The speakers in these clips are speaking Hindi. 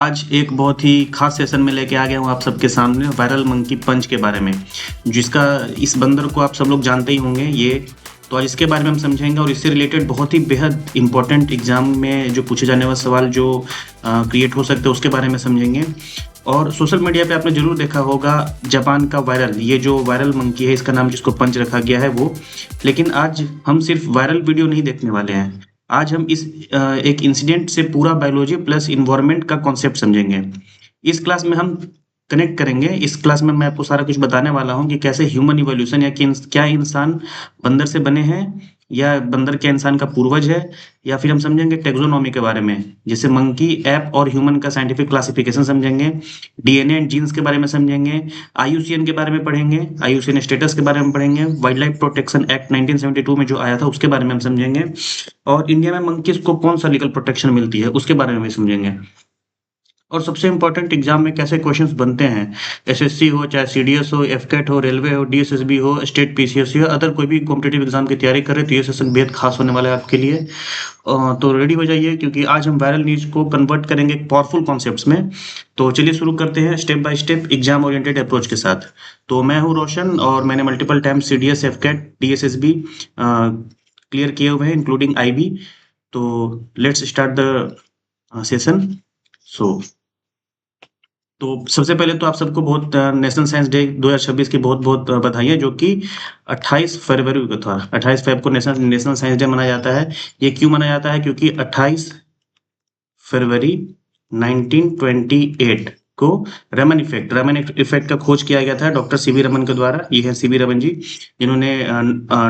आज एक बहुत ही खास सेशन में लेके आ गया हूँ आप सबके सामने वायरल मंकी पंच के बारे में, जिसका इस बंदर को आप सब लोग जानते ही होंगे। ये तो आज इसके बारे में हम समझेंगे और इससे रिलेटेड बहुत ही बेहद इंपॉर्टेंट एग्जाम में जो पूछे जाने वाले सवाल जो क्रिएट हो सकते हैं उसके बारे में समझेंगे। और सोशल मीडिया पे आपने जरूर देखा होगा जापान का वायरल, ये जो वायरल मंकी है इसका नाम जिसको पंच रखा गया है वो। लेकिन आज हम सिर्फ वायरल वीडियो नहीं देखने वाले हैं, आज हम इस एक इंसिडेंट से पूरा बायोलॉजी प्लस इन्वायरमेंट का कॉन्सेप्ट समझेंगे। इस क्लास में हम कनेक्ट करेंगे। इस क्लास में मैं आपको सारा कुछ बताने वाला हूँ कि कैसे ह्यूमन इवोल्यूशन या क्या इंसान बंदर से बने हैं, या बंदर क्या इंसान का पूर्वज है, या फिर हम समझेंगे टेक्सोनॉमी के बारे में, जैसे मंकी ऐप और ह्यूमन का साइंटिफिक क्लासिफिकेशन समझेंगे, डीएनए एंड जीन्स के बारे में समझेंगे, आईयूसीएन के बारे में पढ़ेंगे, आईयूसीएन स्टेटस के बारे में पढ़ेंगे, वाइल्ड लाइफ प्रोटेक्शन एक्ट 1972 में जो आया था उसके बारे में हम समझेंगे, और इंडिया में मंकीज को कौन सा लीगल प्रोटेक्शन मिलती है उसके बारे में भी समझेंगे। और सबसे इंपॉर्टेंट एग्जाम में कैसे क्वेश्चंस बनते हैं, एसएससी हो चाहे सीडीएस हो, एफकेट हो, रेलवे हो, डीएसएसबी हो, स्टेट पीसीएस हो, अदर कोई भी कॉम्पिटेटिव एग्जाम की तैयारी कर रहे तो ये सेशन बेहद खास होने वाला है आपके लिए। तो रेडी हो जाइए क्योंकि आज हम वायरल न्यूज को कन्वर्ट करेंगे पावरफुल कॉन्सेप्ट्स में। तो चलिए शुरू करते हैं step by step exam oriented approach के साथ। तो मैं हूँ रोशन और मैंने multiple time CDS, AFCAT, DSSB clear किए हुए हैं इंक्लूडिंग आईबी। तो let's start the session. So तो सबसे पहले तो आप सबको बहुत नेशनल साइंस डे 2026 की बहुत बहुत बधाई, जो कि 28 फरवरी को था। 28 फरवरी को नेशनल साइंस डे मनाया जाता है। ये क्यों मनाया जाता है? क्योंकि 28 फरवरी 1928 को रमन इफेक्ट का खोज किया गया था डॉक्टर सीवी रमन के द्वारा। ये है सीवी रमन जी, जिन्होंने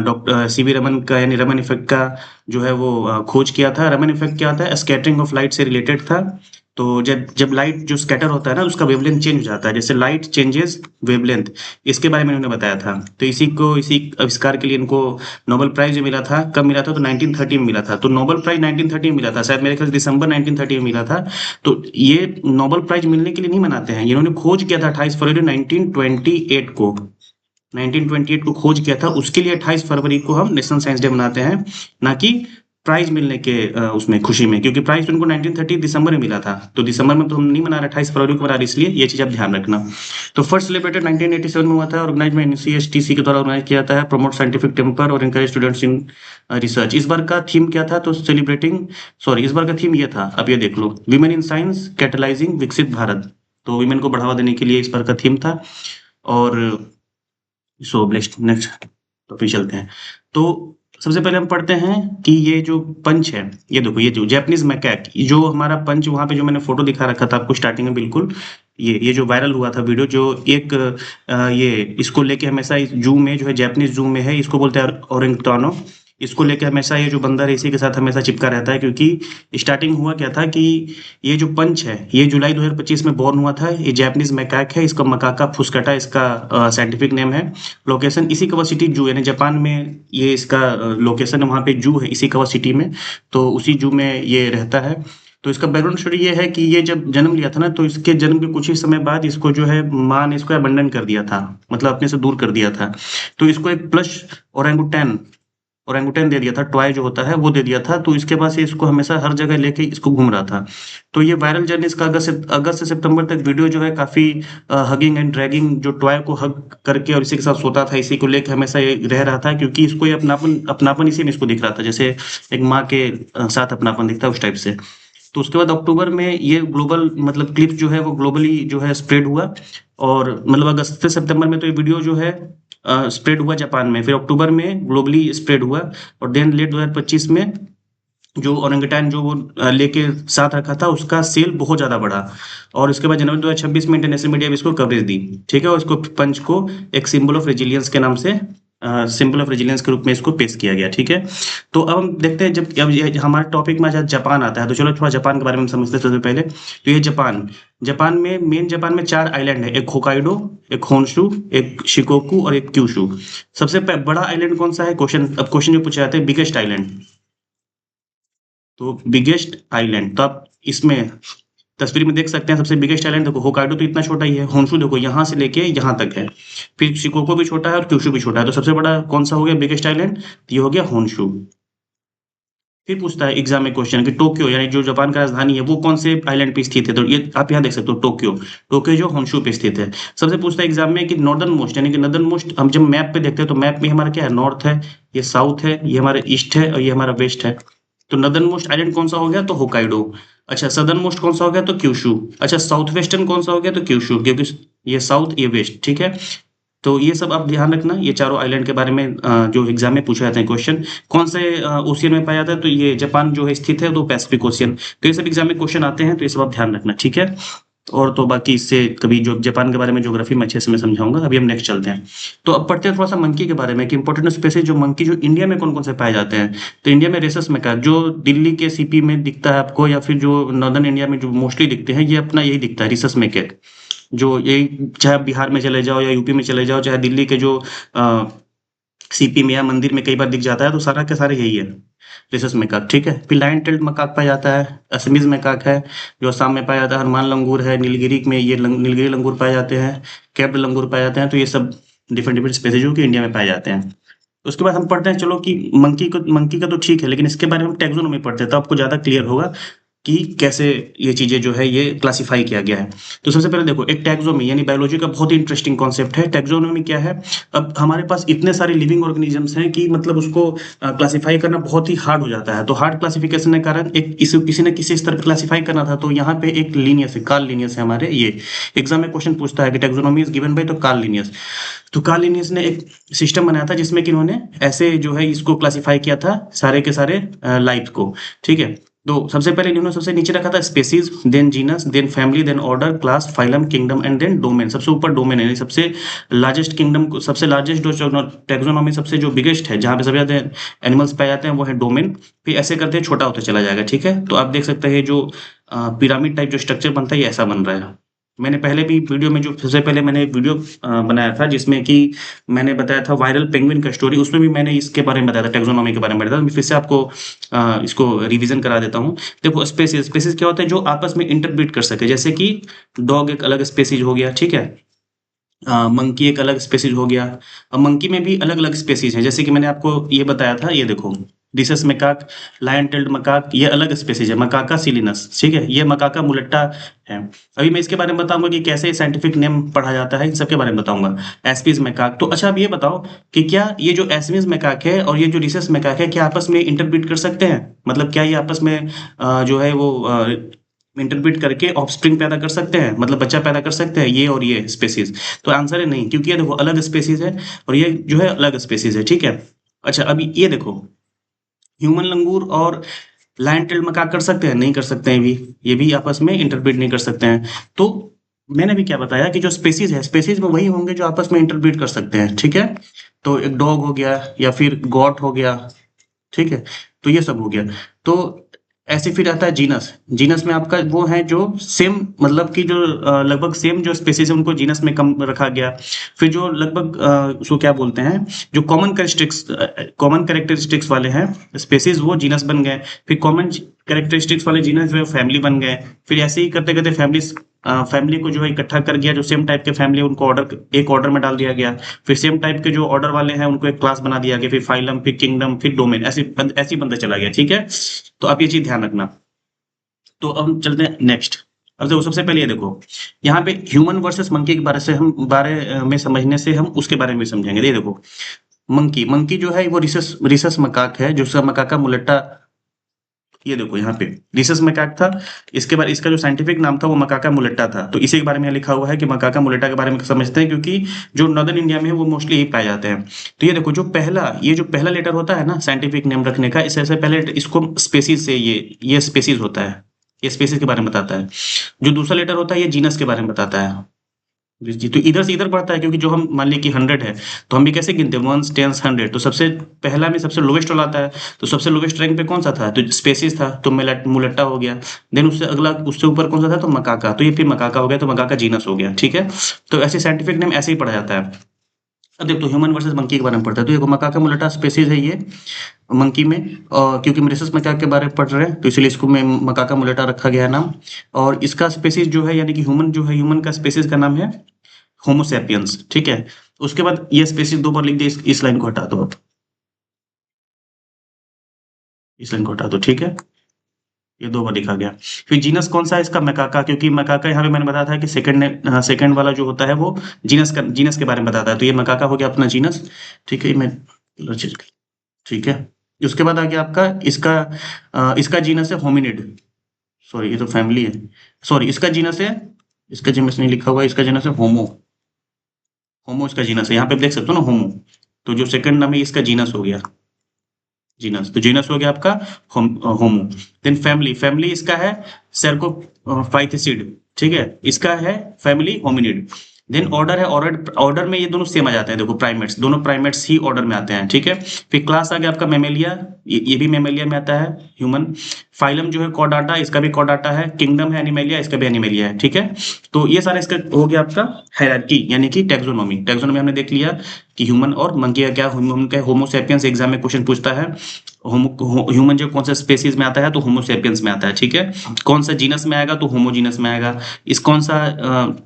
डॉक्टर सीवी रमन का यानी रमन इफेक्ट का जो है वो खोज किया था। रमन इफेक्ट क्या होता है? स्कैटरिंग ऑफ लाइट से रिलेटेड था। तो जब जब लाइट जो स्कैटर होता है ना, उसका वेवलेंथ चेंज हो जाता है, जैसे लाइट चेंजेस वेवलेंथ, इसके बारे में इन्होंने बताया था। तो इसी आविष्कार के लिए इनको नोबेल प्राइज मिला था। कब मिला था? तो 1930 में मिला था। तो नोबेल प्राइज 1930 में मिला था, शायद मेरे ख्याल से दिसंबर 1930 में मिला था। तो ये नोबेल प्राइज मिलने के लिए नहीं मनाते हैं, इन्होंने खोज किया था 28 फरवरी 1928 को। 1928 को खोज किया था, उसके लिए 28 फरवरी को हम नेशनल साइंस डे मनाते हैं, ना कि प्राइज मिलने के उसमें खुशी में, क्योंकि प्राइज तो उनको 1930 दिसंबर में मिला था। तो दिसंबर में तो हम नहीं मना रहे, 28 फरवरी को मना रहे, इसलिए ये चीज आप ध्यान रखना। तो फर्स्ट सेलिब्रेटेड 1987 में हुआ था, ऑर्गेनाइज में एनसीएसटीसी के द्वारा ऑर्गेनाइज किया जाता है, प्रमोट साइंटिफिक टेम्पर और एनकरेज स्टूडेंट्स इन रिसर्च। इस बार का थीम क्या था? तो इस बार का थीम ये था, अब ये देख लो, विमेन इन साइंस कैटलाइजिंग विकसित भारत। तो विमेन को बढ़ावा देने के लिए इस बार का थीम था। और सो नेक्स्ट टॉपिक चलते हैं। तो सबसे पहले हम पढ़ते हैं कि ये जो पंच है, ये देखो, ये जो जैपनीज मैकैक, जो हमारा पंच वहां पे जो मैंने फोटो दिखा रखा था आपको स्टार्टिंग में, बिल्कुल ये जो वायरल हुआ था वीडियो, जो एक ये इसको लेके हमेशा इस जू में जो है, जैपनीज जू में है, इसको बोलते हैं ओरेंगटानो। इसको लेके हमेशा ये जो बंदर है इसी के साथ हमेशा चिपका रहता है, क्योंकि स्टार्टिंग हुआ क्या था कि ये जो पंच है ये जुलाई 2025 में बॉर्न हुआ था। ये जैपनीज मैकाक है, इसका मकाका फुस्कटा इसका साइंटिफिक नेम है। लोकेशन इसी कवा सिटी जू, यानी जापान में ये इसका लोकेशन है, वहाँ पे जू है इसी कवा सिटी में, तो उसी जू में ये रहता है। तो इसका बैकग्राउंड स्टोरी ये है कि ये जब जन्म लिया था ना, तो इसके जन्म के कुछ ही समय बाद इसको जो है माँ ने इसको अबंडन कर दिया था, मतलब अपने से दूर कर दिया था। तो इसको एक प्लस ओरेंगुटन दे दिया था, टॉय जो होता है वो दे दिया था। तो इसके बाद से इसको हमेशा हर जगह लेके इसको घूम रहा था। तो ये वायरल जर्नी इसका अगस्त से सितंबर तक वीडियो जो है काफी हगिंग एंड ड्रैगिंग, जो टॉय को हग करके और इसी के साथ सोता था, इसी को लेके हमेशा ये रह रहा था, क्योंकि इसको ये अपनापन इसी में इसको दिख रहा था, जैसे एक माँ के साथ अपनापन दिखता है उस टाइप से। तो उसके बाद अक्टूबर में ये ग्लोबल मतलब क्लिप जो है वो ग्लोबली जो है स्प्रेड हुआ, और मतलब अगस्त से सितंबर में तो ये वीडियो जो है स्प्रेड हुआ जापान में, फिर अक्टूबर में ग्लोबली स्प्रेड हुआ, और देन लेट 2025 में जो ओरंगटान जो वो लेके साथ रखा था उसका सेल बहुत ज्यादा बढ़ा, और उसके बाद जनवरी 2026 में इंटरनेशनल मीडिया में इसको कवरेज दी। ठीक है, और इसको पंच को एक सिंबल ऑफ रेजिलियंस के नाम से, सिंबल ऑफ रेजिलियंस के रूप में इसको पेश किया गया। ठीक है, तो अब हम देखते हैं, जब अब ये हमारे टॉपिक में जापान आता है, तो चलो थोड़ा जापान के बारे में हम समझते हैं सबसे पहले। तो ये जापान में जापान में 4 आइलैंड है, एक होकाइडो, एक होन्शु, एक शिकोकू और एक क्यूशु। सबसे बड़ा आइलैंड कौन सा है? क्वेश्चन जो पूछा जाता है, बिगेस्ट आइलैंड। तो बिगेस्ट आइलैंड, तो आप इसमें तस्वीर में देख सकते हैं, सबसे बिगेस्ट आइलैंड देखो, होकाइडो तो इतना छोटा ही है, होन्शु देखो यहाँ से लेके यहाँ तक है, फिर शिकोको भी छोटा है और क्यूशु भी छोटा है। तो सबसे बड़ा कौन सा हो गया बिगेस्ट आइलैंड? तो ये हो गया होन्शु। फिर पूछता है एग्जाम में क्वेश्चन कि टोक्यो यानी जो जापान का राजधानी है वो कौन से आइलैंड पे स्थित है, तो ये आप यहाँ देख सकते हो टोक्यो, टोक्यो जो होंशु पे स्थित है। सबसे पूछता है एग्जाम में कि नॉर्दर्न मोस्ट यानी कि नॉर्दर्न मोस्ट, हम जब मैप पे देखते हैं तो मैप में हमारा क्या है, नॉर्थ है, ये साउथ है, ये हमारा ईस्ट है और ये हमारा वेस्ट है। तो नॉर्दर्न मोस्ट आइलैंड कौन सा हो गया, तो होकाइडो। अच्छा सदर्न मोस्ट कौन सा हो गया, तो क्यूशु। अच्छा साउथ वेस्टर्न कौन सा हो गया, तो क्यूशु, क्योंकि ये साउथ ये वेस्ट, ठीक है। तो ये सब आप ध्यान रखना, ये चारों आइलैंड के बारे में जो एग्जाम में पूछे जाते हैं क्वेश्चन। कौन से ओशियन में पाया जाता है, तो ये जापान जो है स्थित है तो पैसिफिक ओशियन। तो ये सब एग्जाम में क्वेश्चन आते हैं, तो ये सब आप ध्यान रखना, ठीक है। और तो बाकी इससे कभी जो जापान के बारे में ज्योग्राफी में अच्छे से मैं समझाऊंगा। अभी हम नेक्स्ट चलते हैं। तो अब पढ़ते हैं थोड़ा सा मंकी के बारे में कि इंपॉर्टेंट स्पेसीज जो मंकी जो इंडिया में कौन कौन से पाए जाते हैं। तो इंडिया में रेसस मैकाक जो दिल्ली के सीपी में दिखता है आपको, या फिर जो नॉर्दर्न इंडिया में जो मोस्टली दिखते हैं, ये अपना यही दिखता है रिसस मैकाक। जो यही चाहे आप बिहार में चले जाओ या यूपी में चले जाओ, चाहे दिल्ली के जो सीपी में या मंदिर में कई बार दिख जाता है, तो सारा के सारे यही है रिसस मैकाक, ठीक है। फिर लायन टेल्ड मकाक पाया जाता है, असमीज मैकाक है जो असम में पाया जाता है, हनुमान लंगूर है, नीलगिरी में ये नीलगिरी लंगूर पाए जाते हैं, कैप्ड लंगूर पाए जाते हैं। तो ये सब डिफरेंट डिफरेंट स्पेसीज जो कि इंडिया में पाए जाते हैं। उसके बाद हम पढ़ते हैं चलो कि मंकी का तो ठीक है, लेकिन इसके बारे में हम टैक्सोनॉमी पढ़ते हैं तो आपको ज्यादा क्लियर होगा कि कैसे ये चीजें जो है ये क्लासिफाई किया गया है। तो सबसे पहले देखो, एक टैक्सोनॉमी यानी बायोलॉजी का बहुत ही इंटरेस्टिंग कॉन्सेप्ट है। टैक्सोनॉमी क्या है, अब हमारे पास इतने सारे लिविंग ऑर्गेनिजम्स हैं कि मतलब उसको क्लासिफाई करना बहुत ही हार्ड हो जाता है। तो हार्ड क्लासिफिकेशन के कारण एक किसी न किसी स्तर पर क्लासिफाई करना था, तो यहाँ पे एक लीनियस है, कार्ल लीनियस है हमारे। ये एग्जाम में क्वेश्चन पूछता है कि टैक्सोनॉमी इज गिवन बाय, तो कार्ल लीनियस। तो कार्ल लिनियस ने एक सिस्टम बनाया था जिसमें कि इन्होंने ऐसे जो है इसको क्लासिफाई किया था सारे के सारे लाइफ को, ठीक है। तो सबसे पहले इन्होंने सबसे नीचे रखा था species, then genus, then family, then order, class, phylum, kingdom and then domain. सबसे ऊपर डोमेन है, सबसे लार्जेस्ट किंगडम को, सबसे लार्जेस्ट जो टैक्सोनॉमी सबसे जो बिगेस्ट है जहां पे सबसे ज्यादा एनिमल्स पाए जाते हैं वो है डोमेन। फिर ऐसे करते छोटा होता चला जाएगा, ठीक है। तो आप देख सकते हैं जो पिरामिड टाइप जो स्ट्रक्चर बनता है ये ऐसा बन रहा है। मैंने पहले भी वीडियो में जो सबसे पहले मैंने एक वीडियो बनाया था जिसमें कि मैंने बताया था वायरल पेंगुइन का स्टोरी, उसमें भी मैंने इसके बारे में बताया था, टैक्सोनॉमी के बारे में बताया था। मैं फिर से आपको इसको रिवीजन करा देता हूँ। देखो स्पेसीज, स्पेसीज क्या होता है, जो आपस में इंटरब्रीड कर सके। जैसे कि डॉग एक अलग स्पेसीज हो गया, ठीक है। मंकी एक अलग स्पेसीज हो गया। अब मंकी में भी अलग अलग स्पेसीज है, जैसे कि मैंने आपको ये बताया था, ये देखो डिसस मैकाक, लायन टेल्ड मकाक, ये अलग स्पेसीज है। मकाका सिलिनस, ठीक है, ये मकाका मुलेट्टा है। अभी मैं इसके बारे में बताऊंगा कि कैसे साइंटिफिक नेम पढ़ा जाता है, इन सब के बारे में बताऊंगा। एस्पीज मैकाक, तो अच्छा अब ये बताओ कि क्या ये जो एस्पीज मैकाक है और ये जो डिसस मैकाक है क्या आपस में इंटरब्रीड कर सकते हैं, मतलब क्या ये आपस में जो है वो इंटरब्रीड करके ऑफस्प्रिंग पैदा कर सकते हैं, मतलब बच्चा पैदा कर सकते हैं ये और ये स्पेसीज। तो आंसर है नहीं, क्योंकि ये देखो अलग स्पेसीज है और ये जो है अलग स्पेसीज है, ठीक है। अच्छा अभी ये देखो ह्यूमन लंगूर और लायन टेल्ड मकाक कर सकते हैं, नहीं कर सकते हैं भी, ये भी आपस में इंटरब्रीड नहीं कर सकते हैं। तो मैंने भी क्या बताया कि जो स्पेसीज है, स्पेसीज में वही होंगे जो आपस में इंटरब्रीड कर सकते हैं, ठीक है। तो एक डॉग हो गया या फिर गॉट हो गया, ठीक है। तो ये सब हो गया। तो ऐसे फिर आता है जीनस। जीनस में आपका वो है जो सेम, मतलब कि जो लगभग सेम जो स्पेसीज है उनको जीनस में कम रखा गया। फिर जो लगभग उसको क्या बोलते हैं, जो कॉमन कैरेक्टरिस्टिक्स वाले हैं स्पेसीज वो जीनस बन गए। फिर कॉमन कैरेक्टरिस्टिक्स वाले जीनस जो है फैमिली बन गए। फिर ऐसे ही करते करते फैमिली को जो है इकट्ठा कर गया, जो सेम टाइप के फैमिली उनको एक ऑर्डर में डाल दिया गया। फिर सेम टाइप के जो ऑर्डर वाले हैं उनको एक क्लास बना दिया गया, फिर फाइलम, फिर किंगडम, फिर डोमेन, ऐसे ही बनता चला गया, ठीक है। तो आप ये चीज ध्यान रखना। तो अब हम चलते हैं नेक्स्ट। अब देखो सबसे पहले ये देखो, यहाँ पे ह्यूमन वर्सेस मंकी के बारे में समझने से हम उसके बारे में समझेंगे। ये देखो मंकी, मंकी जो है वो रिसस रिसस मकाक है, जो मकाका मुलेट्टा। ये देखो यहाँ पे रिसस मैकाक था, इसके बाद इसका जो साइंटिफिक नाम था वो मकाका मुलेट्टा था। तो इसी के बारे में यहाँ लिखा हुआ है कि मकाका मुलेट्टा के बारे में समझते हैं, क्योंकि जो नॉर्दर्न इंडिया में है वो मोस्टली यही पाए जाते हैं। तो ये देखो जो पहला लेटर होता है ना साइंटिफिक नेम रखने का, इससे पहले इसको स्पेसीज से ये स्पेसीज होता है, ये स्पेसीज के बारे में बताता है। जो दूसरा लेटर होता है ये जीनस के बारे में बताता है। जी, तो इधर से इधर बढ़ता है, क्योंकि जो हम मान लीजिए कि 100 है तो हम भी कैसे गिनते हैं, 1 10 100। तो सबसे पहला में सबसे लोवेस्ट वाला आता है, तो सबसे लोवेस्ट रैंक पे कौन सा था, तो स्पेसीज था, तो मुलट्टा हो गया। देन उससे अगला उससे ऊपर कौन सा था, तो मकाका, तो ये फिर मकाका हो गया, तो मकाका जीनस हो गया, ठीक है। तो ऐसे साइंटिफिक नेम ऐसे ही पढ़ा जाता है। अब देखो ह्यूमन वर्सेस मंकी के बारे में पढ़ता है, तो ये मकाका मुलट्टा स्पेसीज है ये मंकी में, और क्योंकि मेरेसस मकाक के बारे में पढ़ रहे हैं तो इसलिए इसको में मकाका मुलेटा रखा गया है नाम। और इसका स्पेसीज जो है यानी कि ह्यूमन जो है, ह्यूमन का स्पेसीज का नाम है होमोसेपियंस, ठीक है। उसके बाद ये स्पेसिस दो बार लिख दिया, इस लाइन को हटा दो आप। इस लाइन को हटा दो, ठीक है, ये 2 बार लिखा गया। फिर जीनस कौन सा है इसका? मैकाका, क्योंकि मैकाका यहाँ पे मैंने बताया था कि सेकंड वाला जो होता है वो जीनस के बारे में बताता है, तो ये मैकाका हो गया अपना जीनस, ठीक है। मैं ठीक है, उसके बाद आ गया आपका इसका जीनस है होमिनिड, सॉरी ये तो फैमिली है, सॉरी इसका जीनस नहीं लिखा हुआ है, इसका जीनस है होमो, होमो इसका जीनस है, यहाँ पे आप देख सकते हो ना होमो, तो जो सेकंड नाम है इसका जीनस हो गया, जीनस, तो जीनस हो गया आपका होमो। देन फैमिली इसका है सेर्कोफाइथिसिड, ठीक है, इसका है फैमिली होमिनिड। देन ऑर्डर है, ऑर्डर में ये दोनों सेम आ जाते हैं, देखो प्राइमेट्स, दोनों प्राइमेट्स ही ऑर्डर में आते हैं, ठीक है। फिर क्लास आ गया आपका मेमेलिया, ये भी मेमेलिया में आता है, ह्यूमन। फाइलम जो है कॉर्डाटा, इसका भी कॉर्डाटा है। किंगडम है एनिमेलिया, इसका भी एनिमेलिया है, ठीक है। तो ये सारा इसका हो गया आपका हायरार्की, यानी कि टैक्सोनॉमी हमने देख लिया कि ह्यूमन और मंकी का क्या, होमो सैपियंस एग्जाम में क्वेश्चन पूछता है, ह्यूमन जो कौन सा स्पेसीज में आता है, तो होमो सैपियंस में आता है, ठीक है। कौन सा जीनस में आएगा, तो होमोजीनस में आएगा। इस कौन सा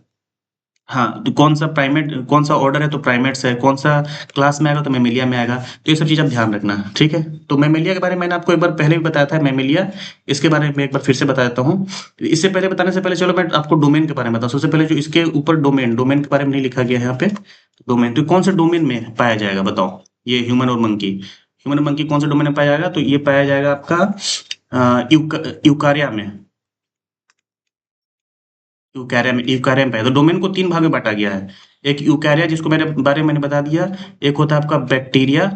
हाँ, तो कौन सा प्राइमेट, कौन सा ऑर्डर है, तो प्राइमेट्स है। कौन सा क्लास में आएगा, तो मेमेलिया में आएगा। तो ये सब चीज आप ध्यान रखना, ठीक है। तो मेमेलिया के बारे में मैंने आपको एक बार पहले भी बताया था, मेमेलिया, इसके बारे में एक बार फिर से बता देता हूँ। इससे पहले बताने से पहले चलो मैं आपको डोमेन के बारे में बताऊँ। सबसे पहले जो इसके ऊपर डोमेन के बारे में नहीं लिखा गया है यहाँ पे, डोमेन, तो कौन से डोमेन में पाया जाएगा बताओ, ये ह्यूमन और मंकी कौन से डोमेन में पाया जाएगा, तो ये पाया जाएगा आपका यूकारिया में, यूकैरिया में पाया। तो डोमेन को 3 भाग में बांटा गया है। एक यूकैरिया, जिसको मेरे बारे में मैंने बता दिया, एक होता है आपका बैक्टीरिया,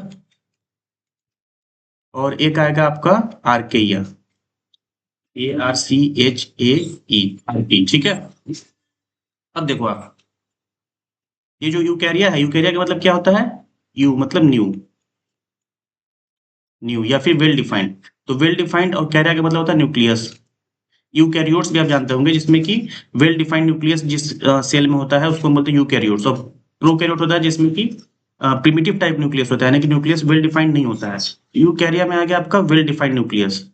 और एक आएगा आपका आर्केइया, ARCHAE, ठीक है। अब देखो आप, ये जो यूकैरिया है, यूकैरिया का मतलब क्या होता है, यू मतलब न्यू या फिर वेल डिफाइंड। तो वेल डिफाइंड और कैरिया का मतलब होता है न्यूक्लियस। यूकैरियोट्स भी आप जानते होंगे, जिसमें कि वेल डिफाइंड न्यूक्लियस जिस सेल में होता है उसको हम बोलते हैं यूकैरियोट्स, और प्रोकैरियोट होता है जिसमें कि प्रिमिटिव टाइप न्यूक्लियस होता है, यानी कि न्यूक्लियस वेल डिफाइंड नहीं होता है। यूकैरिया में आ गया आपका well defined nucleus,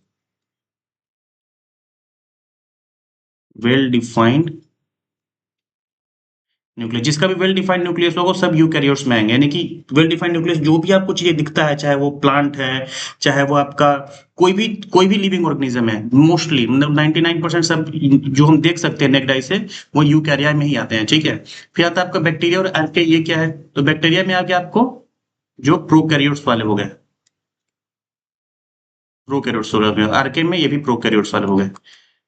well defined nucleus, जिसका भी वेल डिफाइंड न्यूक्लियस होगा सब यूकैरियोट्स में आएंगे। यानी कि वेल डिफाइंड न्यूक्लियस जो भी आपको चीजें दिखता है, चाहे वो प्लांट है, चाहे वो आपका कोई भी लिविंग ऑर्गेनिज्म है, मोस्टली मतलब 99% सब जो हम देख सकते हैं नेक्ड आई से, वो यूकैरिया में ही आते हैं, ठीक है। फिर आता है आपका बैक्टीरिया और आर्के, ये क्या है, तो बैक्टीरिया में आ गया आपको जो प्रोकैरियोट्स वाले हो गए, प्रोकैरियोट्स हो गए, आर्के में ये भी प्रोकैरियोट्स वाले हो गए,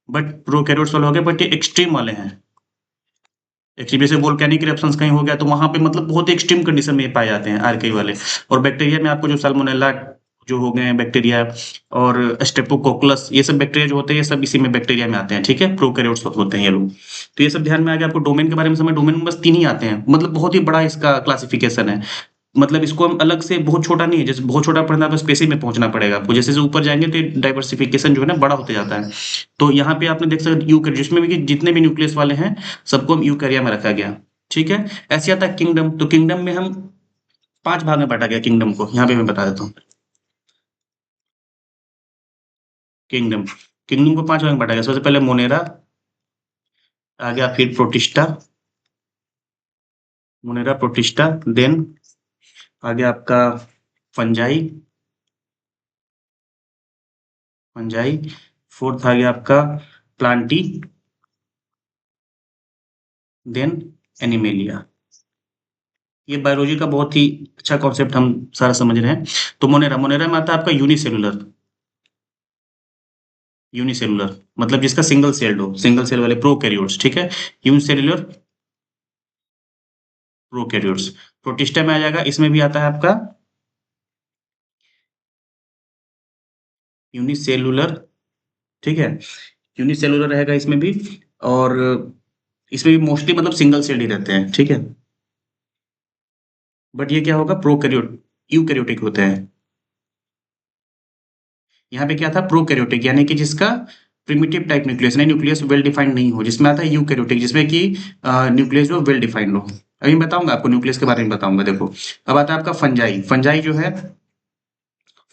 बट प्रोकैरियोट्स वाले हो गए, बट ये एक्सट्रीम वाले हैं। एक्चुअली जैसे वोल्केनिक इरप्शंस कहीं हो गया, तो वहां पे मतलब बहुत एक्सट्रीम कंडीशन में पाए जाते हैं आर्के वाले। और बैक्टीरिया में आपको जो साल्मोनेला जो हो गए हैं बैक्टीरिया, और स्टेप्टोकोकस, ये सब बैक्टीरिया जो होते हैं, ये सब इसी में बैक्टीरिया में आते हैं, ठीक है। प्रोकैरियोट्स होते हैं ये लोग। तो ये सब ध्यान में आ गया। आपको डोमेन के बारे में समझ, डोमेन में बस 3 ही आते हैं, मतलब बहुत ही बड़ा इसका क्लासिफिकेशन है। मतलब इसको हम अलग से, बहुत छोटा नहीं है, जैसे बहुत छोटा पढ़ना तो स्पेसिस में पहुंचना पड़ेगा आपको, जैसे जैसे ऊपर जाएंगे तो डाइवर्सिफिकेशन जो है ना बड़ा होते जाता है। तो यहाँ पे आपने देख सकते यूकैरिया, जिसमें भी कि जितने भी न्यूक्लियस वाले हैं सबको हम यूकैरिया में रखा गया, ठीक है। ऐसे आता है किंगडम, तो किंगडम में हम 5 भाग में बांटा गया किंगडम को, यहाँ पे मैं बता देता हूँ। किंगडम किंगडम को 5 भाग में बांटा गया। सबसे पहले मोनेरा, आ गया फिर प्रोटिस्टा, मोनेरा प्रोटिस्टा, देन आ गया आपका फंजाई, फंजाई, फोर्थ आ गया आपका प्लांटी, देन एनिमेलिया। ये बायोलॉजी का बहुत ही अच्छा कॉन्सेप्ट हम सारा समझ रहे हैं। तो मोनेरा में आता है आपका यूनिसेलुलर, यूनिसेलुलर मतलब जिसका सिंगल सेल्ड हो, सिंगल सेल वाले प्रोकैरियोट्स, ठीक है। Unicellular prokaryotes. प्रोटिस्टा में आ जाएगा, इसमें भी आता है आपका यूनिसेलुलर, ठीक है, यूनिसेलुलर रहेगा इसमें भी। और इसमें भी मोस्टली मतलब सिंगल सेल्ड ही रहते हैं, ठीक है। बट ये क्या होगा, प्रोकैरियोट यूकैरियोटिक होते हैं। यहाँ पे क्या था, प्रोकैरियोटिक, यानी कि जिसका प्रिमिटिव टाइप न्यूक्लियस नहीं, न्यूक्लियस वेल डिफाइंड नहीं हो, जिसमें आता है यूकैरियोटिक, जिसमें कि न्यूक्लियस जो वेल डिफाइंड हो। अभी बताऊंगा आपको, न्यूक्लियस के बारे में बताऊंगा। देखो अब आता है आपका फंजाई, फंजाई जो है,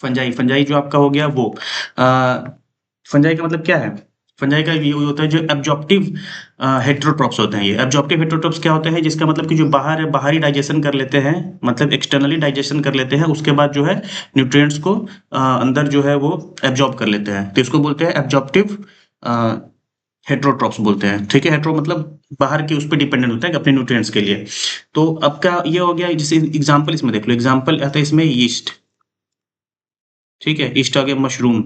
फंजाई जो आपका हो गया वो फंजाई का मतलब क्या है, फंजाई का ये होता है जो एब्जॉर्प्टिव हेटेरोट्रॉप्स होते हैं। ये एब्जॉर्प्टिव हेटेरोट्रॉप्स क्या होते हैं, जिसका मतलब कि जो बाहरी डाइजेशन कर लेते हैं, मतलब एक्सटर्नली डाइजेशन कर लेते हैं, उसके बाद जो है न्यूट्रिएंट्स को अंदर जो है वो एब्जॉर्ब कर लेते हैं, तो इसको बोलते हैं एब्जॉर्प्टिव हेटेरोट्रॉप्स बोलते हैं। ठीक है, हेटेरो मतलब बाहर के उस पर डिपेंडेंट होता है अपने न्यूट्रिएंट्स के लिए। तो अब का ये हो गया, जैसे एग्जाम्पल इसमें देख लो, एग्जाम्पल आता है इसमें यीस्ट। ठीक है, ईस्ट आ गया मशरूम,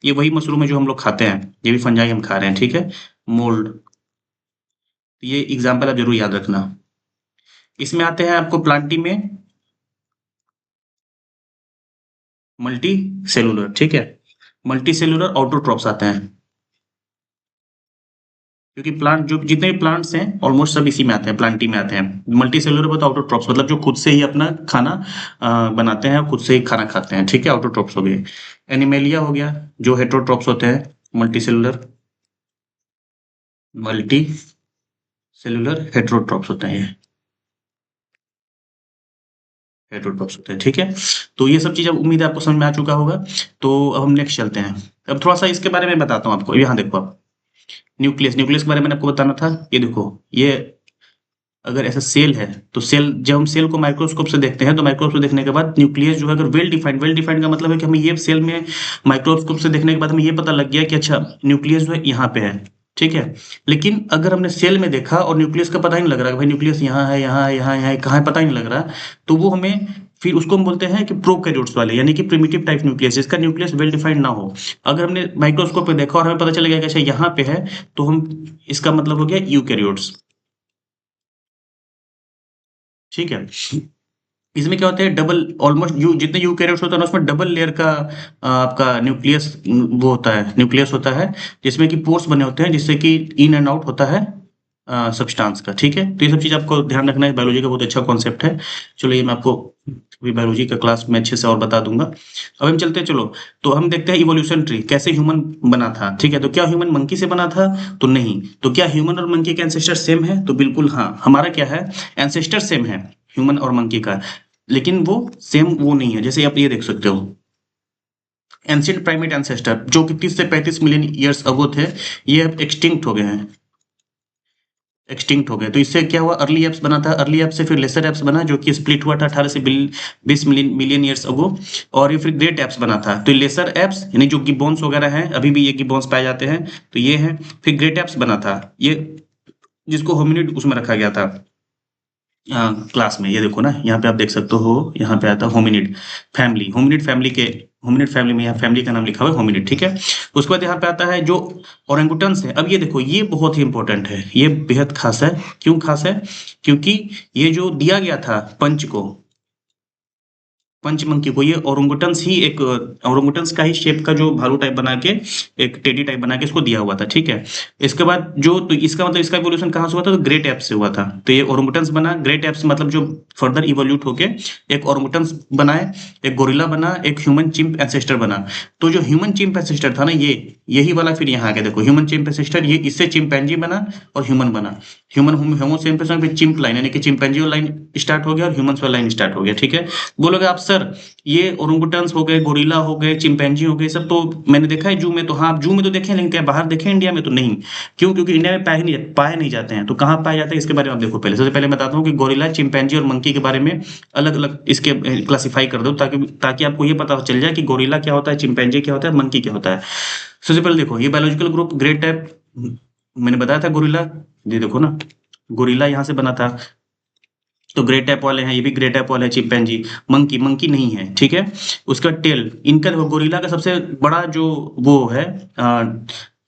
ये वही मशरूम है जो हम लोग खाते हैं, ये भी फंजाई हम खा रहे हैं। ठीक है, मोल्ड, ये एग्जाम्पल आप जरूर याद रखना। इसमें आते हैं आपको प्लांटी में मल्टी सेलुलर। ठीक है, मल्टी सेलुलर ऑटोट्रॉप्स आते हैं, क्योंकि प्लांट जो जितने भी प्लांट्स हैं ऑलमोस्ट सब इसी में आते हैं, प्लांटी में आते हैं। मल्टी सेलुलर मतलब ऑटोट्रॉप्स, मतलब जो खुद से ही अपना खाना बनाते हैं, खुद से ही खाना खाते हैं। ठीक है, ऑटोट्रॉप्स हो गए। एनिमेलिया हो गया, जो हेटेरोट्रॉप्स होते हैं, multi cellular, multi cellular heterotrophs होते हैं, ये हेटेरोट्रॉप्स होते हैं। ठीक है, तो ये सब चीज अब उम्मीद है आपको समझ में आ चुका होगा। तो अब हम नेक्स्ट चलते हैं। अब थोड़ा सा इसके बारे में बताता हूँ आपको। यहाँ देखो आप, न्यूक्लियस, न्यूक्लियस के बारे में आपको बताना था। ये देखो, ये अगर ऐसा सेल है, तो सेल, जब हम सेल को माइक्रोस्कोप से देखते हैं, तो माइक्रोस्कोप से देखने के बाद न्यूक्लियस जो है अगर वेल डिफाइंड का मतलब है कि हमें ये सेल में माइक्रोस्कोप से देखने के बाद हमें ये पता लग गया कि अच्छा न्यूक्लियस जो है यहाँ पे है। ठीक है, लेकिन अगर हमने सेल में देखा और न्यूक्लियस का पता ही नहीं लग रहा कि भाई न्यूक्लियस यहाँ है, यहाँ है, यहाँ है, यहाँ है, कहाँ है, पता ही नहीं लग रहा, तो वो हमें, फिर उसको हम बोलते हैं कि प्रोकैरियोट्स वाले, यानी कि प्रिमिटिव टाइप न्यूक्लियस, जिसका न्यूक्लियस वेल डिफाइंड ना हो। अगर हमने माइक्रोस्कोप पे देखा और हमें पता चल गया कि अच्छा यहाँ पे है, तो हम, इसका मतलब हो गया यूकैरियोट्स। ठीक है, इसमें क्या होता है, डबल, ऑलमोस्ट यू जितने यूकैरियोट्स होते हैं ना, उसमें डबल लेयर का आपका न्यूक्लियस, वो होता है, न्यूक्लियस होता है, जिसमें कि पोर्स बने होते हैं, जिससे कि इन एंड आउट होता है सब्सटेंस का। ठीक है, तो ये सब चीज आपको ध्यान रखना है, बायोलॉजी का बहुत अच्छा कॉन्सेप्ट है। चलो, ये मैं आपको अभी बायोलॉजी का क्लास में अच्छे से और बता दूंगा। अब हम चलते हैं, चलो, तो हम देखते हैं इवोल्यूशन ट्री, कैसे ह्यूमन बना था। ठीक है, तो क्या ह्यूमन मंकी से बना था? तो नहीं। तो क्या ह्यूमन और मंकी के एंसेस्टर सेम है? तो बिल्कुल हाँ, हमारा क्या है, एंसेस्टर सेम है ह्यूमन और मंकी का, लेकिन वो सेम वो नहीं है। जैसे आप ये देख सकते हो, एंशियंट प्राइमेट एंसेस्टर जो कि 30 से 35 मिलियन ईयर्स अगो थे, ये अब एक्सटिंक्ट हो गए हैं, एक्सटिंक्ट हो गए। तो इससे क्या हुआ, अर्ली एप्स बना था, अर्ली एप्स से फिर लेसर एप्स बना, जो कि स्प्लिट हुआ था 18 से 20 मिलियन ईयर्स अगो, और ये फिर ग्रेट एप्स बना था। तो लेसर एप्स यानी जो गिब्बॉन्स वगैरह हैं, अभी भी ये गिब्बॉन्स पाए जाते हैं, तो ये हैं। फिर ग्रेट एप्स बना था, ये जिसको होमिनिड उसमें रखा गया था क्लास में। ये देखो ना, यहाँ पे आप देख सकते हो, यहाँ पे आता है होमिनिड फैमिली, होमिनिड फैमिली में यहाँ फैमिली का नाम लिखा हुआ है होमिनिड। ठीक है, उसके बाद यहाँ पे आता है जो ओरेंगुटन्स है। अब ये देखो, ये बहुत ही इंपॉर्टेंट है, ये बेहद खास है। क्यों खास है? क्योंकि ये जो दिया गया था पंच को, पंच मंकी को, ये ओरंगुटन्स ही एक ओरंगुटन्स का ही शेप का जो भालू टाइप बना के, एक टेडी टाइप बना के इसको दिया हुआ था। ठीक है, इसके बाद जो, तो इसका मतलब इसका इवोल्यूशन कहाँ से हुआ था? तो ग्रेट एप्स से हुआ था। तो ये ओरंगुटन्स बना, ग्रेट एप्स मतलब जो फर्दर इवोल्यूट होके एक ओरंगुटन्स बनाए, एक गोरिल्ला बना, एक ह्यूमन चिंप एंसेस्टर बना। तो जो ह्यूमन चिंप एंसेस्टर था ना, ये यही वाला फिर यहाँ आ गया, देखो ह्यूमन चिंप एंसेस्टर, ये इससे चिंपैंजी बना और ह्यूमन बना। ह्यूमन होमो सेपियंस पे चिंप लाइन, यानी कि चिंपैंजी लाइन स्टार्ट हो गया और ह्यूमंस वाला लाइन स्टार्ट हो गया। ठीक है, बोलोगे आप सर ये ओरंगुटन्स हो गए, गोरिल्ला हो गए, चिंपैंजी हो गए, सब तो मैंने देखा है जू में। तो हाँ, आप जू में तो देखे हैं, लेकिन क्या बाहर देखे इंडिया में? तो नहीं। क्यों? क्योंकि इंडिया में पाए नहीं जाते हैं। तो कहाँ पाए जाते हैं, इसके बारे में आप देखो। पहले, सबसे पहले बताता हूँ कि गोरिल्ला, चिंपैंजी और मंकी के बारे में अलग अलग इसके क्लासिफाई कर दो, ताकि ताकि आपको ये पता चल जाए कि गोरिल्ला क्या होता है, चिंपैंजी क्या होता है, मंकी क्या होता है। सबसे पहले देखो, ये बायोलॉजिकल ग्रुप ग्रेट टाइप, मैंने बताया था गोरिल्ला, ये देखो ना, गोरिल्ला यहाँ से बना था, तो ग्रे टैप वाले हैं, ये भी ग्रे टैप वाले हैं। चिंपैंजी, मंकी, मंकी नहीं है। ठीक है, उसका टेल, इनका देखो, गोरिल्ला का सबसे बड़ा जो वो है,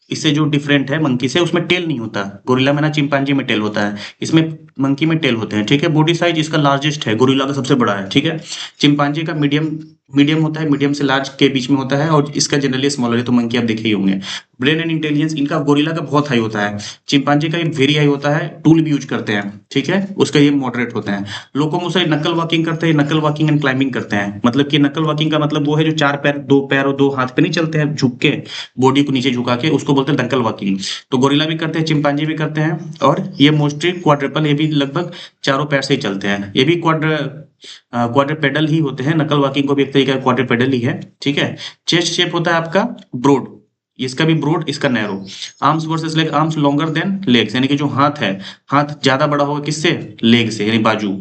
इससे जो डिफरेंट है मंकी से, उसमें टेल नहीं होता। गोरिल्ला में ना, चिंपैंजी में टेल होता है, इसमें मंकी में टेल होते हैं। ठीक है, बॉडी साइज इसका लार्जेस्ट है, गोरिल्ला का सबसे बड़ा है। ठीक है, चिंपैंजी का मीडियम मीडियम होता है, मीडियम से लार्ज के बीच में होता है, और इसका जनरली स्मॉलर है। तो मंकी आप देखे ही होंगे। ब्रेन एंड इंटेलिजेंस इनका गोरिल्ला का बहुत हाई होता है, चिंपैंजी का वेरी हाई होता है, टूल भी यूज करते हैं। ठीक है, उसका ये मॉडरेट होता है। लोकोमोशन, नकल वॉकिंग करते हैं, नकल वॉकिंग एंड क्लाइंबिंग करते हैं। मतलब कि नकल वॉकिंग का मतलब वो है जो चार पैर, दो पैर और दो हाथ पे नहीं चलते हैं झुक के, बॉडी को नीचे झुका के, उसको बोलते हैं नकल वॉकिंग। तो गोरिल्ला भी करते हैं, चिंपैंजी भी करते हैं, और ये मोस्टली क्वाड्रपल, ये भी लगभग चारों पैर से ही चलते हैं। ये भी क्वाड्रपेडल ही होते हैं, नकल वॉकिंग को भी एक तरीके का क्वाड्रपेडल ही है। ठीक है, चेस्ट शेप होता है आपका ब्रॉड, इसका भी ब्रॉड, इसका narrow. Arms versus leg, arms longer than legs, यानी कि जो हाथ है, हाथ ज्यादा बड़ा होगा किससे, लेग से, यानी बाजू,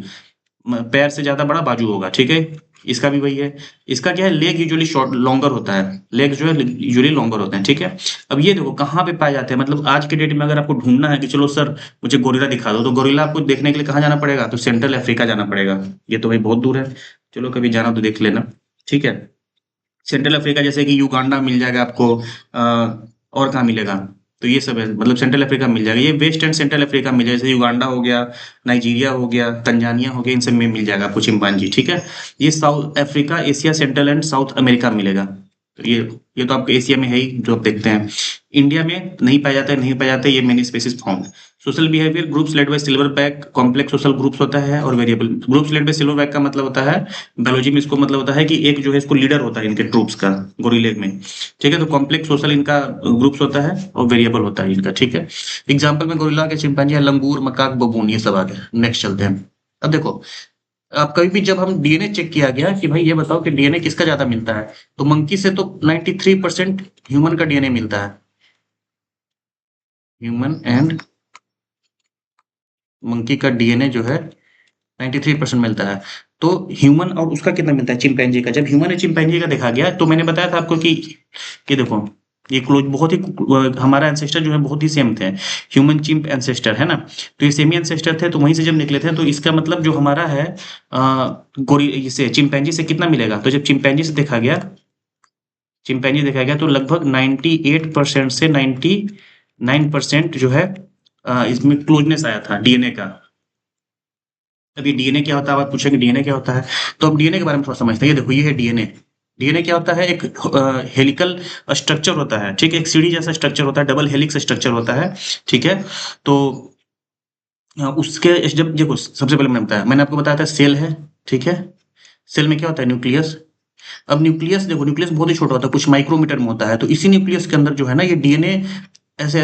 पैर से ज्यादा बड़ा बाजू होगा, ठीक है। इसका भी वही है। इसका क्या है, लेग यूजुअली शॉर्ट लॉन्गर होता है, लेग जो है यूजुअली लॉन्गर होते हैं, ठीक है। अब ये देखो कहाँ पे पाए जाते हैं, मतलब आज के डेट में अगर आपको ढूंढना है कि चलो सर मुझे गोरिल्ला दिखा दो, तो गोरिल्ला आपको देखने के लिए कहाँ जाना पड़ेगा, तो सेंट्रल अफ्रीका जाना पड़ेगा। ये तो भाई बहुत दूर है, चलो कभी जाना तो देख लेना, ठीक है। सेंट्रल अफ्रीका जैसे कि युगांडा मिल जाएगा आपको, और कहाँ मिलेगा, तो ये सब है, मतलब सेंट्रल अफ्रीका मिल जाएगा, ये वेस्ट एंड सेंट्रल अफ्रीका मिल जाएगा, जैसे युगांडा हो गया, नाइजीरिया हो गया, तंजानिया हो गया, इन सब में मिल जाएगा आपको चिंपांजी, ठीक है। ये south Africa, Asia central and south America मिलेगा, तो ये तो आपको एशिया में है ही जो आप देखते हैं। इंडिया में नहीं पाया जाता है, नहीं पाया जाता है, ये many species found. Social behaviour, groups led by silver back, complex social groups होता है, और variable groups led by silver back का मतलब होता है, बायोलॉजी में इसको मतलब होता है कि एक जो है इसको लीडर होता है इनके ट्रूप्स का, गोरिल्ले में, ठीक है। तो कॉम्प्लेक्स सोशल इनका ग्रुप्स होता है, और वेरिएबल होता है इनका, ठीक है। एग्जाम्पल में गोरिल्ला के, चिंपांजी, लंगूर, मकाक, बबून, ये सब आ गए। नेक्स्ट चलते हैं। अब देखो, अब कभी भी जब हम डीएनए चेक किया गया कि भाई ये बताओ कि डीएनए किसका ज्यादा मिलता है, तो मंकी से तो 93% ह्यूमन का डीएनए मिलता है, ह्यूमन एंड मंकी का डीएनए जो है 93% मिलता है। तो ह्यूमन और उसका कितना मिलता है, चिंपैंजी का। जब ह्यूमन और चिंपैंजी का देखा गया तो मैंने बताया था आपको कि देखो ये क्लोज बहुत ही, हमारा एंसेस्टर जो है बहुत ही सेम थे, ह्यूमन चिंप एंसेस्टर है ना, तो ये सेमी एंसेस्टर थे, तो वहीं से जब निकले थे, तो इसका मतलब जो हमारा है गोरी इसे चिंपैंजी से कितना मिलेगा, तो जब चिंपैंजी देखा गया तो लगभग 98% से 99% जो है इसमें क्लोजनेस आया था डीएनए का। अब ये डीएनए क्या होता है, आप पूछेंगे डीएनए क्या होता है, तो अब डीएनए के बारे में थोड़ा समझते हैं। ये देखो ये है डीएनए। डीएनए क्या होता है, एक हेलिकल स्ट्रक्चर होता है, ठीक है, एक सीढ़ी जैसा स्ट्रक्चर होता है, डबल हेलिक्स स्ट्रक्चर होता है, ठीक है। तो उसके जब देखो सबसे पहले मैंने आपको बताया था सेल है, ठीक है। सेल में क्या होता है, न्यूक्लियस। अब न्यूक्लियस देखो, न्यूक्लियस बहुत ही छोटा होता है, कुछ माइक्रोमीटर में होता है, तो इसी न्यूक्लियस के अंदर जो है ना ये डीएनए ऐसे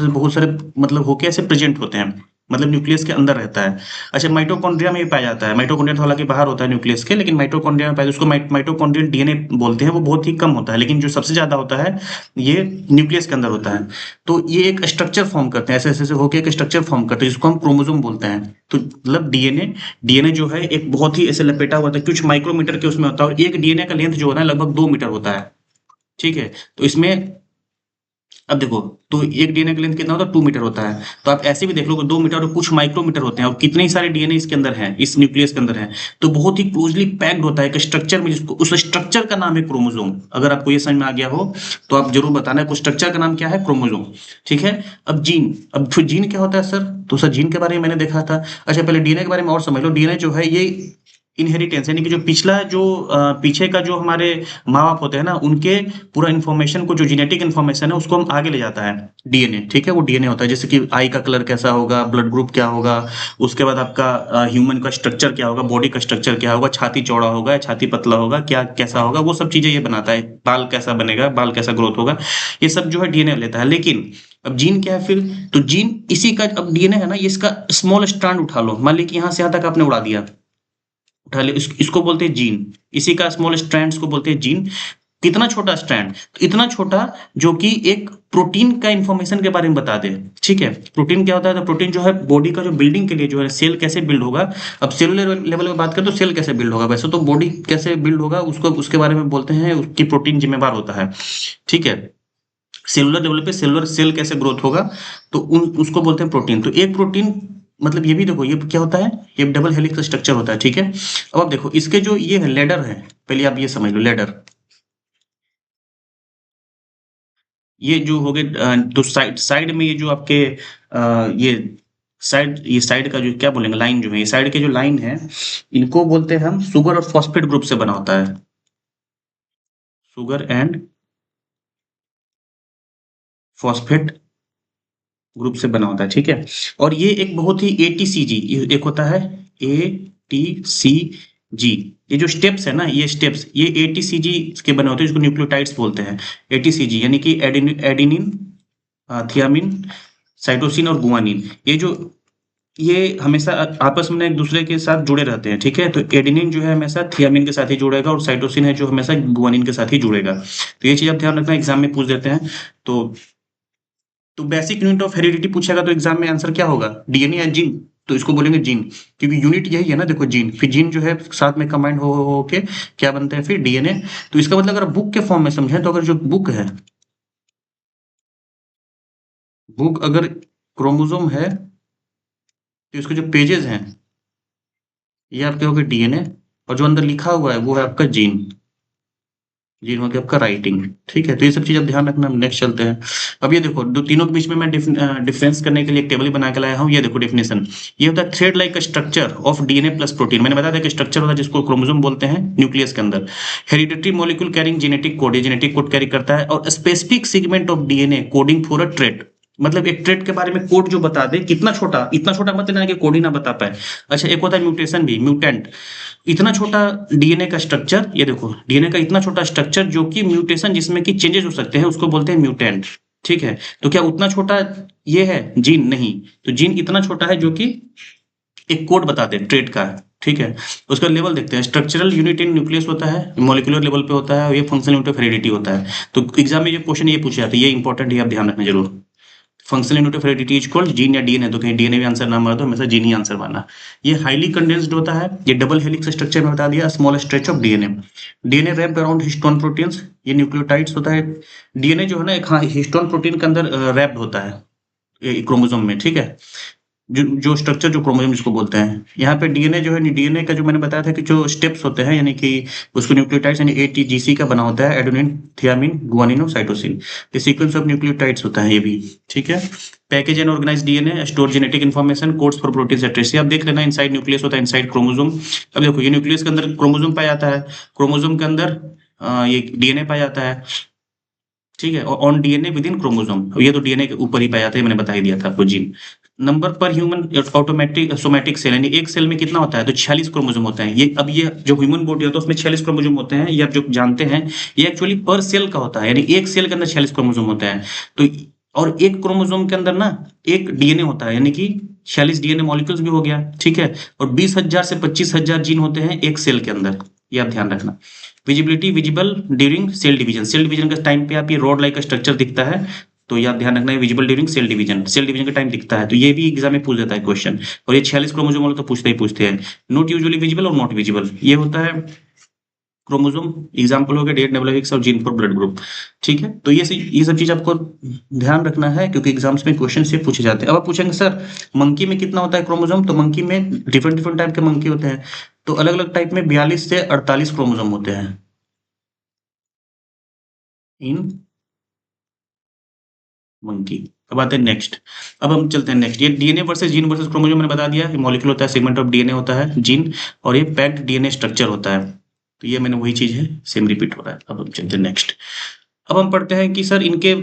बहुत सारे मतलब होके ऐसे प्रेजेंट होते हैं, मतलब न्यूक्लियस के अंदर रहता है। अच्छा, माइटोकॉन्ड्रिया में भी पाया जाता है, माइटोकॉन्ड्रिया तो हालांकि बाहर होता है न्यूक्लियस के, लेकिन माइटोकॉन्ड्रिया में पाया, उसको माइटोकॉन्ड्रियल डीएनए बोलते हैं, वो बहुत ही कम होता है, लेकिन जो सबसे ज्यादा होता है ये न्यूक्लियस के अंदर होता है। तो ये एक स्ट्रक्चर फॉर्म करते हैं, ऐसे ऐसे होके एक स्ट्रक्चर फॉर्म करते हैं, जिसको हम क्रोमोसोम बोलते हैं। तो मतलब डीएनए डीएनए जो है एक बहुत ही ऐसे लपेटा हुआ था, कुछ माइक्रोमीटर के उसमें होता है, और एक डीएनए का लेंथ जो होता है लगभग 2 मीटर होता है, ठीक है। तो इसमें अब देखो, तो एक डीएनए का लेंथ कितना होता है, 2 मीटर होता है। तो आप ऐसे भी देख लो कि 2 मीटर और कुछ माइक्रोमीटर होते हैं, और कितने ही सारे डीएनए इसके अंदर हैं, इस न्यूक्लियस के अंदर है। तो बहुत ही क्लोजली पैक्ड होता है एक स्ट्रक्चर में, जिसको उस स्ट्रक्चर का नाम है क्रोमोसोम। अगर आपको ये समझ में आ गया हो तो आप जरूर बताना है, स्ट्रक्चर का नाम क्या है, क्रोमोसोम, ठीक है। अब फिर जीन क्या होता है सर, तो सर जीन के बारे में मैंने देखा था। अच्छा, पहले डीएनए के बारे में और समझ लो। डीएनए जो है ये इनहेरिटेंस, यानी कि जो पिछला जो पीछे का जो हमारे माँ बाप होते हैं ना, उनके पूरा इन्फॉर्मेशन को, जो जेनेटिक इन्फॉर्मेशन है उसको हम आगे ले जाता है डीएनए, ठीक है। वो डीएनए होता है, जैसे कि आई का कलर कैसा होगा, ब्लड ग्रुप क्या होगा, उसके बाद आपका ह्यूमन का स्ट्रक्चर क्या होगा, बॉडी का स्ट्रक्चर क्या होगा, छाती चौड़ा होगा या छाती पतला होगा, क्या कैसा होगा, वो सब चीजें ये बनाता है। बाल कैसा बनेगा, बाल कैसा ग्रोथ होगा, ये सब जो है डीएनए लेता है। लेकिन अब जीन क्या है फिर, तो जीन इसी का, अब डीएनए है ना, ये इसका स्मॉल स्ट्रैंड उठा लो, मान ली कि यहाँ से यहाँ तक आपने उड़ा दिया, उठा ले, इसको बोलते हैं जीन। इसी का स्मॉल स्ट्रैंड्स को बोलते हैं जीन। कितना छोटा स्ट्रैंड, तो इतना छोटा जो कि एक प्रोटीन का इंफॉर्मेशन के बारे में बता दे, ठीक है। प्रोटीन क्या होता है, तो प्रोटीन जो है बॉडी का जो बिल्डिंग के लिए जो है, सेल कैसे बिल्ड होगा। अब सेलुलर लेवल में बात करें तो सेल कैसे बिल्ड होगा, वैसे तो बॉडी कैसे बिल्ड होगा उसको, उसके बारे में बोलते हैं, उसकी प्रोटीन जिम्मेवार होता है, ठीक है। सेलुलर लेवल पे सेलुलर सेल कैसे ग्रोथ होगा, तो उसको बोलते हैं प्रोटीन। तो एक प्रोटीन, मतलब ये भी देखो ये क्या होता है, ये डबल हेलिक्स स्ट्रक्चर होता है, ठीक है। अब आप देखो इसके जो ये लेडर है, पहले आप ये समझ लो लेडर, ये जो हो गए तो साइड साइड में ये जो आपके ये साइड का जो क्या बोलेंगे, लाइन जो है, ये साइड के जो लाइन है, इनको बोलते हैं हम शुगर और फॉस्फेट ग्रुप से बना होता है, शुगर एंड फॉस्फेट ग्रुप से बना होता है, ठीक है। और ये एक बहुत ही एटीसीजी, एक होता है एटीसीजी, ये जो स्टेप्स है ना, ये स्टेप्स ये एटीसीजी के बने होते हैं, इसको न्यूक्लियोटाइड्स बोलते हैं। एटीसीजी यानी कि एडेनिन, थियामिन, साइटोसिन और गुआनिन, ये जो ये हमेशा आपस में एक दूसरे के साथ जुड़े रहते हैं, ठीक है? तो एडेनिन जो है हमेशा थियामिन के साथ ही जुड़ेगा और साइटोसिन है जो हमेशा गुआनिन के साथ ही जुड़ेगा। तो ये चीज़ आप ध्यान रखना, एग्ज़ाम में पूछ देते हैं। तो बेसिक यूनिट ऑफ हेरिडिटी पूछेगा तो एग्ज़ाम में आंसर क्या होगा? डीएनए या जीन? तो इसको बोलेंगे जीन, क्योंकि यूनिट यही है ना, देखो जीन, फिर जीन जो है साथ में कंबाइंड हो के क्या बनता है फिर डीएनए। तो इसका मतलब अगर बुक के फॉर्म में समझें तो अगर जो बुक है, बुक अगर क्रोमोसोम है तो इसके जो पेजेज़ हैं, ये आपके हो गए डीएनए, और जो अंदर लिखा हुआ है वो है आपका जीन। जीन हो गया आपका राइटिंग, ठीक है? तो ये सब चीज़ आप ध्यान रखना। नेक्स्ट चलते हैं। अब ये देखो, दो तीनों के बीच में मैं डिफरेंस करने के लिए एक टेबल बना के लाया हूँ। ये देखो डेफिनेशन, ये होता है thread like structure of DNA plus protein. मैंने बताया था कि स्ट्रक्चर होता है जिसको क्रोमोसोम बोलते हैं न्यूक्लियस के अंदर। Hereditary molecule carrying genetic code, ये जेनेटिक कोड कैरी करता है, और specific segment of DNA coding for a trait, मतलब एक ट्रेट के बारे में कोड जो बता दे, कितना छोटा, इतना छोटा मत लेना कि कोड ही ना बता पाए। अच्छा, एक होता है म्यूटेशन भी, म्यूटेंट, इतना छोटा डीएनए का स्ट्रक्चर, ये देखो डीएनए का इतना छोटा स्ट्रक्चर जो कि म्यूटेशन जिसमें कि चेंजेस हो सकते हैं उसको बोलते हैं म्यूटेंट, ठीक है? तो क्या उतना छोटा ये है जीन? नहीं। तो जीन इतना छोटा है जो कि एक कोड बता दे ट्रेट का, ठीक है? उसका लेवल देखते हैं। स्ट्रक्चरल यूनिट इन न्यूक्लियस होता है, मॉलिक्यूलर लेवल पे होता है, और ये फंक्शनल यूनिट ऑफ हेरिडिटी होता है। तो एग्जाम में ये क्वेश्चन ये पूछे जाते हैं, ये इंपॉर्टेंट है, आप ध्यान रखना जरूर। Functional unit of heredity is called gene या डीएनए, तो कहीं डीएनए भी आंसर ना मार दो, हमेशा जीन ही आंसर मारना। ये हाईली कंडेंस्ड होता है, ये डबल हेलिक्स स्ट्रक्चर में बता दिया, small stretch of DNA. DNA wrapped around histone proteins, ये न्यूक्लियोटाइड्स होता है। डीएनए जो है ना एक, हाँ, हिस्टोन प्रोटीन के अंदर रैप्ड होता है क्रोमोसोम में, ठीक है? जो स्ट्रक्चर, जो क्रोमोसोम जिसको बोलते हैं, यहाँ पे डीएनए जो है, डीएनए का जो मैंने बताया था कि जो स्टेप्स होते हैं, यानी कि उसको न्यूक्लियोटाइड्स यानी एटीजीसी का बना होता है, एडेनिन, थियामिन, गुआनिन और साइटोसिन। ये सीक्वेंस ऑफ न्यूक्लियोटाइड्स होता है ये भी, ठीक है? Package and organise DNA store genetic information, codes for protein एट्रेसी। आप देख लेना, इनसाइड न्यूक्लियस होता है, इनसाइड क्रोमोसोम। अब देखो, ये न्यूक्लियस के अंदर क्रोमोसोम पाया जाता है, क्रोमोसोम के अंदर ये डीएनए पाया जाता है, ठीक है? और on DNA with in chromosome, ये तो डीएनए के ऊपर ही पाया जाता है, मैंने बता ही दिया था आपको जीन। नंबर पर ह्यूमन ऑटोमेटिक सोमैटिक सेल, यानी एक सेल में कितना होता है? तो 46 क्रोमोसोम होते हैं। ये अब ये जो ह्यूमन बॉडी होता है उसमें 46 क्रोमोसोम होते हैं, ये आप जो जानते हैं, ये एक्चुअली पर सेल का होता है, यानी एक सेल के अंदर 46 क्रोमोसोम होते हैं। तो और एक क्रोमोसोम के अंदर ना एक डीएनए होता है, यानी कि 46 डीएनए मॉलिक्यूल्स भी हो गया, ठीक है? और 20,000 से 25,000 जीन होते हैं एक सेल के अंदर, ये आप ध्यान रखना। Visibility, visible during cell division, cell division के टाइम पे आप ये रॉड लाइक स्ट्रक्चर दिखता है, तो ये आप ध्यान रखना है, visible during cell division, cell division का टाइम दिखता है, तो ये भी एग्जाम में पूछ देता है क्वेश्चन। और ये 46 क्रोमोसोम वाले तो पूछते ही पूछते हैं। नॉट यूजुअली विजिबल और नॉट विजिबल, ये होता है क्रोमोसोम, एग्जाम्पल हो गया डेट, डबल एक्स और जीन फॉर ब्लड ग्रुप, ठीक है? तो ये सब चीज आपको ध्यान रखना है, क्योंकि एग्जाम्स में क्वेश्चन से पूछे जाते हैं। अब आप पूछेंगे सर मंकी में कितना होता है क्रोमोसोम? तो मंकी में डिफरेंट डिफरेंट टाइप के मंकी होते हैं, तो अलग अलग टाइप में 42 से 48 क्रोमोसोम होते हैं इन मंकी। अब आते हैं नेक्स्ट। अब हम चलते हैं नेक्स्ट, ये DNA versus gene versus chromosome मैंने बता दिया, मॉलिक्यूल होता है, सेगमेंट ऑफ डीएनए होता है जीन, और ये पैक्ड डीएनए स्ट्रक्चर होता है। तो ये मैंने वही चीज है, सेम रिपीट हो रहा है। अब हम चलते हैं नेक्स्ट। अब हम पढ़ते हैं कि सर इनके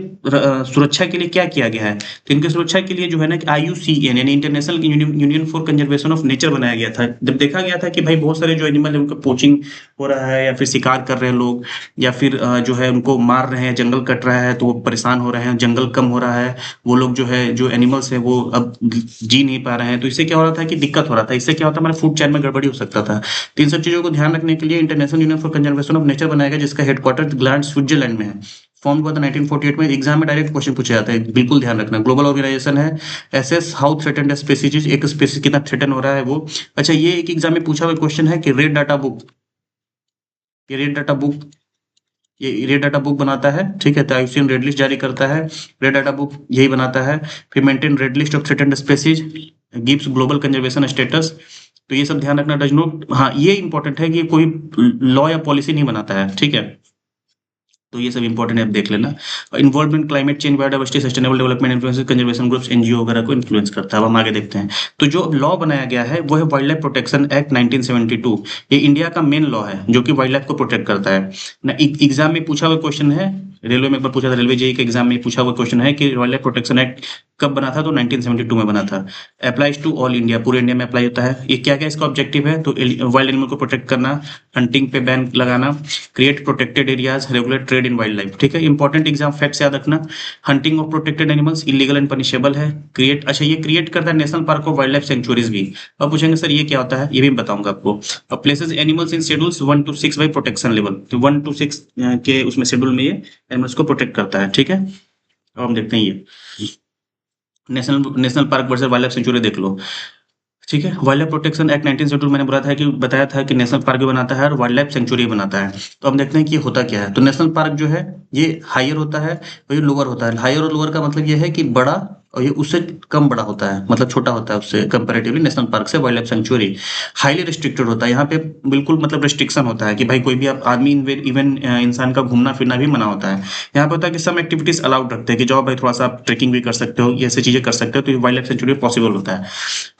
सुरक्षा के लिए क्या किया गया है। तो इनके सुरक्षा के लिए जो है ना कि IUCN यानी international union for conservation of nature बनाया गया था। जब देखा गया था कि भाई बहुत सारे जो एनिमल है उनका पोचिंग हो रहा है, या फिर शिकार कर रहे हैं लोग, या फिर जो है उनको मार रहे हैं, जंगल कट रहा है तो वो परेशान हो रहे हैं, जंगल कम हो रहा है, वो लोग जो है जो एनिमल्स है वो अब जी नहीं पा रहे हैं, तो इससे क्या हो रहा था कि दिक्कत हो रहा था, इससे क्या होता है हमारे फूड चेन में गड़बड़ी हो सकता था। तो इन सब चीजों को ध्यान रखने के लिए international union for conservation of nature बनाया गया, जिसका हेडक्वार्टर ग्लैंड स्विट्जरलैंड में है। फॉर्म हुआ था 1948 में। एग्जाम में डायरेक्ट क्वेश्चन पूछे जाते हैं, बिल्कुल ध्यान रखना। ग्लोबल ऑर्गेनाइजेशन है, एसेस हाउ थ्रेटेंड स्पीसीज, एक स्पीसीज कितना थ्रेटन हो रहा है वो। अच्छा, ये एक एग्जाम में पूछा हुआ क्वेश्चन है कि रेड डाटा बुक, ये रेड डाटा बुक, ये रेड डाटा बुक बनाता है, ठीक है? तो IUCN रेड लिस्ट जारी करता है, रेड डाटा बुक यही बनाता है। फिर maintain red list of threatened species, gives global conservation status. तो ये सब ध्यान रखना। डज नॉट, हाँ ये इंपॉर्टेंट है कि ये कोई लॉ या पॉलिसी नहीं बनाता है, ठीक है? तो ये सब इंपॉर्टेंट है, आप देख लेना। Involvement climate change, biodiversity, sustainable development, influence conservation groups, NGO वगैरह को इन्फ्लुएंस करता है। अब हम आगे देखते हैं। तो जो लॉ बनाया गया है वो है वाइल्ड लाइफ प्रोटेक्शन एक्ट 1972। ये इंडिया का मेन लॉ है जो कि वाइल्ड लाइफ को प्रोटेक्ट करता है ना। एग्जाम में पूछा हुआ क्वेश्चन है, रेलवे में एक बार पूछा था, रेलवे जेईई के एग्जाम में पूछा हुआ क्वेश्चन है कि वाइल्ड लाइफ प्रोटेक्शन एक्ट कब बना था, तो 1972 में बना था। अप्लाइज टू ऑल इंडिया, पूरे इंडिया में अप्लाई होता है। ये क्या क्या इसका ऑब्जेक्टिव है, तो वाइल्ड एनिमल को प्रोटेक्ट करना, हंटिंग पे बैन लगाना, create protected areas, regulate trade in wild life. ठीक है, इंपॉर्टेंट एग्जाम फैक्ट्स याद रखना। Hunting of protected animals illegal and punishable है। क्रिएट, अच्छा ये क्रिएट करता है नेशनल पार्क और वाइल्ड लाइफ सेंचुरीज भी। अब पूछेंगे सर ये क्या होता है, ये भी बताऊंगा आपको। Places animals in schedules 1 to 6 by protection level, तो 1 to 6 के उसमें शेड्यूल में ये एनिमल्स को प्रोटेक्ट करता है। ठीक है, अब हम देखते हैं ये national park versus wild life sanctuary देख लो। ठीक है, वाइल्ड लाइफ प्रोटेक्शन एक्ट 1972 मैंने बताया था कि नेशनल पार्क भी बनाता है और वाइल्ड लाइफ सेंचुरी बनाता है। तो हम देखते हैं कि ये होता क्या है। तो नेशनल पार्क जो है ये हायर होता है और ये लोअर होता है। हायर और लोअर का मतलब ये है कि बड़ा और ये उससे कम बड़ा होता है, मतलब छोटा होता है उससे कंपैरेटिवली नेशनल पार्क से। Wild life sanctuary highly restricted होता है, यहाँ पे बिल्कुल मतलब रिस्ट्रिक्शन होता है कि भाई कोई भी आप आदमी इवन इंसान का घूमना फिरना भी मना होता है। यहाँ पे होता है कि सम एक्टिविटीज अलाउड रखते हैं कि जाओ भाई थोड़ा सा आप ट्रेकिंग भी कर सकते हो, ये ऐसी चीजें कर सकते हो, तो ये वाइल्ड लाइफ सेंचुरी पॉसिबल होता है।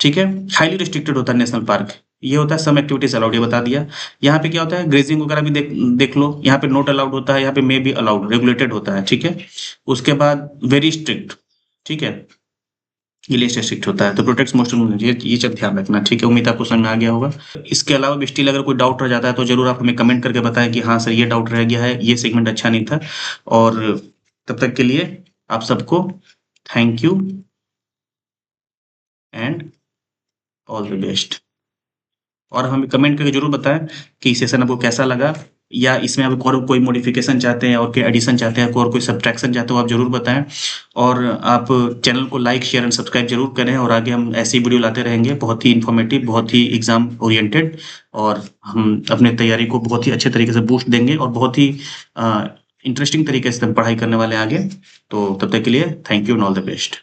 ठीक है, हाईली रिस्ट्रिक्टेड होता है नेशनल पार्क। ये होता है सम एक्टिविटीज अलाउड, ये बता दिया। यहाँ पे क्या होता है, ग्रेजिंग वगैरह भी देख लो। यहाँ पे नॉट अलाउड होता है, यहाँ पे मे बी अलाउड, रेगुलेटेड होता है। ठीक है, उसके बाद वेरी स्ट्रिक्ट। ठीक है, ये लिस्ट स्ट्रिक्ट होता है। तो प्रोटेक्ट्स मोस्ट, ये चीज ध्यान रखना। ठीक है, उम्मीद आपको समझ में आ गया होगा। इसके अलावा भी स्टिल अगर कोई डाउट रह जाता है तो जरूर आप हमें कमेंट करके बताएं कि हाँ सर ये डाउट रह गया है, ये सेगमेंट अच्छा नहीं था। और तब तक के लिए आप सबको thank you and all the best. और हमें कमेंट करके जरूर बताएं कि सेशन आपको कैसा लगा, या इसमें आप और कोई मॉडिफिकेशन चाहते हैं और कोई एडिशन चाहते हैं और कोई सब्ट्रैक्शन चाहते हो, आप जरूर बताएं। और आप चैनल को लाइक शेयर एंड सब्सक्राइब जरूर करें, और आगे हम ऐसी वीडियो लाते रहेंगे, बहुत ही इन्फॉर्मेटिव, बहुत ही एग्जाम ओरिएंटेड, और हम अपने तैयारी को बहुत ही अच्छे तरीके से बूस्ट देंगे और बहुत ही इंटरेस्टिंग तरीके से हम पढ़ाई करने वाले हैं आगे। तो तब तक के लिए thank you and all the best.